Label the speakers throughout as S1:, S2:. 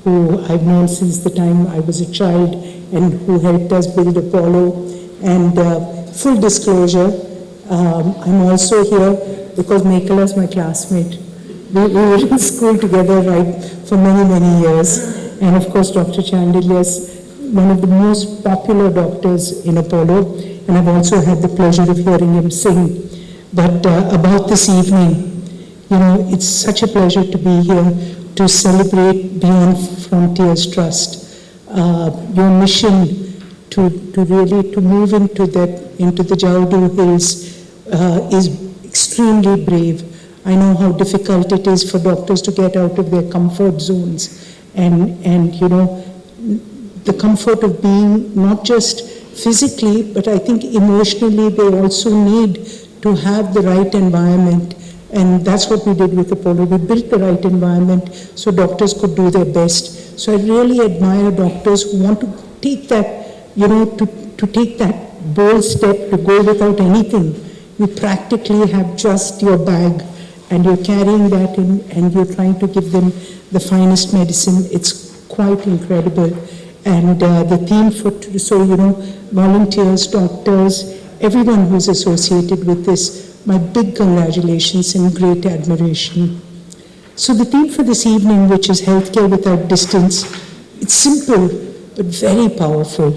S1: who I've known since the time I was a child and who helped us build Apollo. And full disclosure, I'm also here because Mekhala is my classmate. We were in school together, right, for many, many years. And of course, Dr. Chandelier is one of the most popular doctors in Apollo, and I've also had the pleasure of hearing him sing. But about this evening, you know, it's such a pleasure to be here to celebrate Beyond Frontiers Trust. Your mission to really move into the Jaudu Hills is extremely brave. I know how difficult it is for doctors to get out of their comfort zones, and you know, the comfort of being not just physically, but I think emotionally they also need to have the right environment. And that's what we did with Apollo. We built the right environment so doctors could do their best. So I really admire doctors who want to take that, you know, to take that bold step to go without anything. You practically have just your bag and you're carrying that in and you're trying to give them the finest medicine. It's quite incredible. And the theme so you know, volunteers, doctors, everyone who's associated with this, my big congratulations and great admiration. So the theme for this evening, which is healthcare without distance, it's simple but very powerful.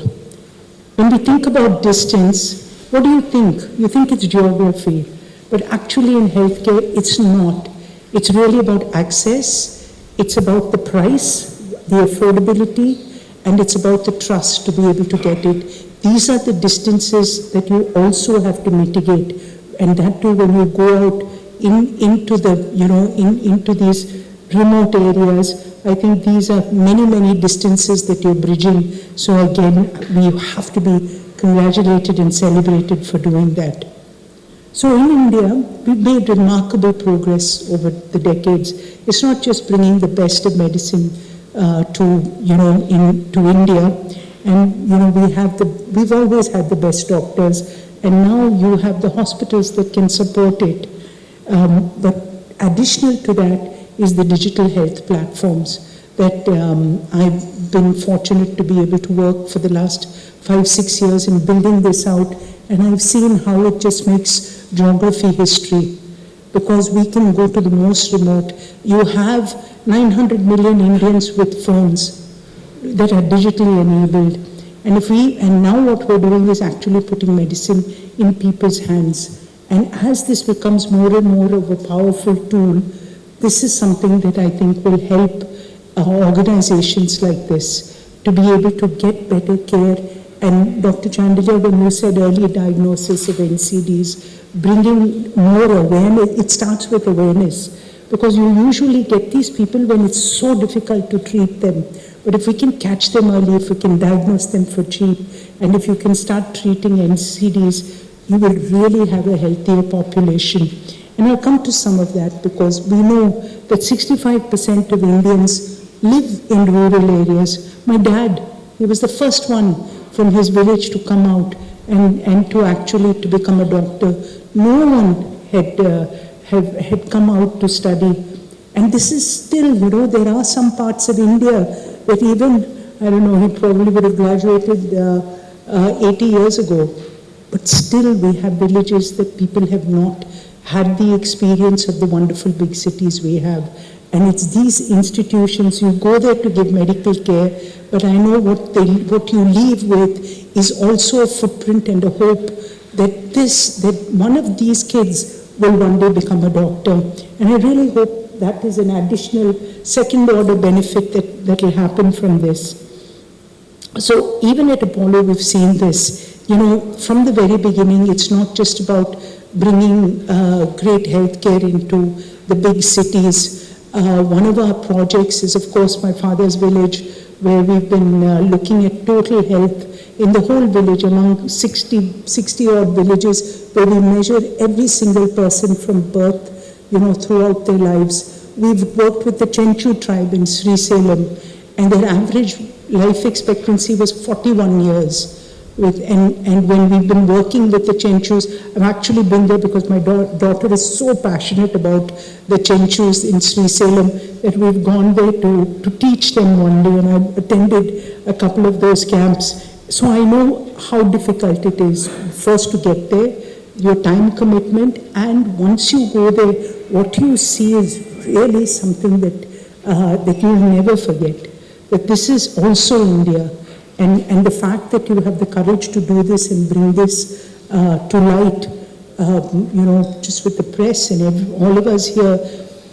S1: When we think about distance, what do you think? You think it's geography, but actually in healthcare, it's not. It's really about access, it's about the price, the affordability, and it's about the trust to be able to get it. These are the distances that you also have to mitigate. And that too, when you go out into the, you know, into these remote areas, I think these are many, many distances that you're bridging. So again, we have to be congratulated and celebrated for doing that. So in India, we've made remarkable progress over the decades. It's not just bringing the best of medicine to India, and you know, we've always had the best doctors. And now you have the hospitals that can support it. But additional to that is the digital health platforms that I've been fortunate to be able to work for the last 5-6 years in building this out. And I've seen how it just makes geography history, because we can go to the most remote. You have 900 million Indians with phones that are digitally enabled. And now what we're doing is actually putting medicine in people's hands. And as this becomes more and more of a powerful tool, this is something that I think will help organizations like this to be able to get better care. And Dr. Chandelier, when you said early diagnosis of NCDs, bringing more awareness, it starts with awareness. Because you usually get these people when it's so difficult to treat them. But if we can catch them early, if we can diagnose them for cheap, and if you can start treating NCDs, you will really have a healthier population. And I'll come to some of that, because we know that 65% of Indians live in rural areas. My dad, he was the first one from his village to come out and to actually to become a doctor. No one had come out to study. And this is still, you know, there are some parts of India that even, I don't know, he probably would have graduated 80 years ago. But still we have villages that people have not had the experience of the wonderful big cities we have. And it's these institutions, you go there to give medical care, but I know what you leave with is also a footprint and a hope that one of these kids will one day become a doctor. And I really hope that is an additional second order benefit that will happen from this. So even at Apollo, we've seen this. You know, from the very beginning, it's not just about bringing great healthcare into the big cities. One of our projects is, of course, my father's village, where we've been looking at total health in the whole village, among 60 odd villages, where we measure every single person from birth, you know, throughout their lives. We've worked with the Chenchu tribe in Sri Salem, and their average life expectancy was 41 years. and when we've been working with the Chenchus, I've actually been there because my daughter is so passionate about the Chenchus in Sri Salem that we've gone there to teach them one day, and I've attended a couple of those camps. So I know how difficult it is first to get there, your time commitment, and once you go there, what you see is really something that you'll never forget. That this is also India. And the fact that you have the courage to do this and bring this to light, just with the press and all of us here,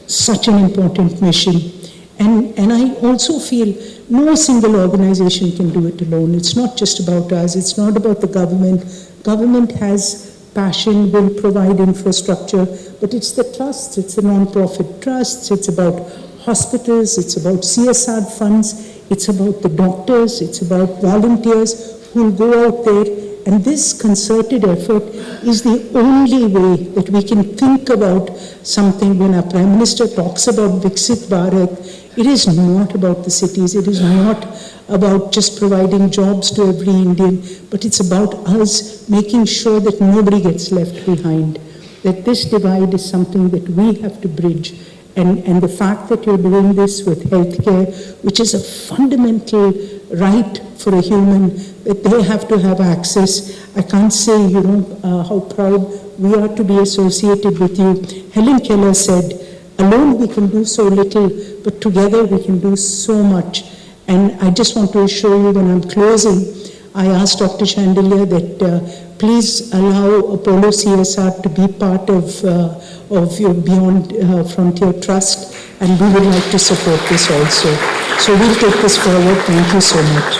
S1: such an important mission. And I also feel no single organization can do it alone. It's not just about us. It's not about the government. Government has passion, will provide infrastructure, but it's the trusts, it's the non-profit trusts, it's about hospitals, it's about CSR funds, it's about the doctors, it's about volunteers who will go out there, and this concerted effort is the only way that we can think about something. When our Prime Minister talks about Viksit Bharat, it is not about the cities, it is not about just providing jobs to every Indian, but it's about us making sure that nobody gets left behind, that this divide is something that we have to bridge. And the fact that you're doing this with healthcare, which is a fundamental right for a human, that they have to have access. I can't say, how proud we are to be associated with you. Helen Keller said, alone we can do so little, but together we can do so much. And I just want to assure you, when I'm closing, I asked Dr. Chandelier that please allow Apollo CSR to be part of your Beyond Frontier Trust, and we would like to support this also. So we'll take this forward. Thank you so much.